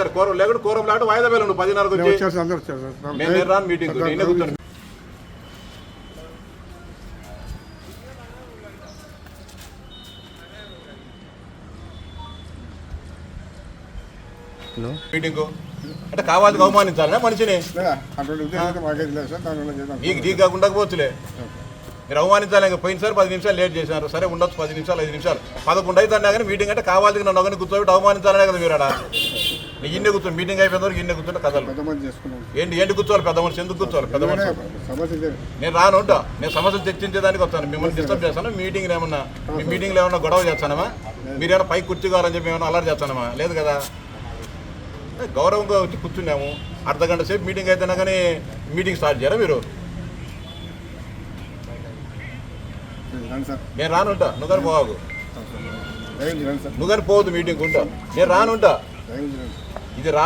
Quorum లేకుండా quorum లేకుండా వాయిదా వేలు 10:30 నేను రాను మీటింగ్ నేనే కూర్చొని మీటింగ్ అంటే కావాలి అవమానించాలనే మనిషిని నీకు కాకుండా పోవచ్చులే మీరు అవమానించాలి. పోయినసారి 10 నిమిషాలు లేట్ చేశారు, సరే ఉండొచ్చు 10 నిమిషాలు 5 నిమిషాలు 11 అవుతున్నా కానీ మీటింగ్ అంటే కావాలి నన్ను ఒకరిని కూర్చోబెట్టి అవమానించాలనే కదా మీరు అక్కడ నీ ఇన్నే కూర్చొని మీటింగ్ అయిపోయిన వరకు ఇన్నే కూర్చుంటే కథలు ఏంటి కూర్చోవాలి పెద్ద మనిషి ఎందుకు కూర్చోవాలి పెద్ద మనిషి నేను రాను ఉంటా నేను సమస్యలు చర్చించేదానికి వస్తాను మిమ్మల్ని డిస్టర్బ్ చేస్తాను మీటింగ్ ఏమన్నా మీ మీటింగ్లో ఏమన్నా గొడవ చేస్తానమా మీరు ఏమైనా పైకి కూర్చో కావాలని చెప్పి ఏమైనా అలర్ట్ చేస్తానమా లేదు కదా గౌరవంగా వచ్చి కూర్చున్నాము అర్ధగంట సేపు మీటింగ్ అయితేనా కానీ మీటింగ్ స్టార్ట్ చేయరా మీరు నేను రానుంటా నువ్వు కానీ పోవు నువ్వు కానీ పోవద్దు మీటింగ్ ఉంటా నేను రానుంటా ఇది రా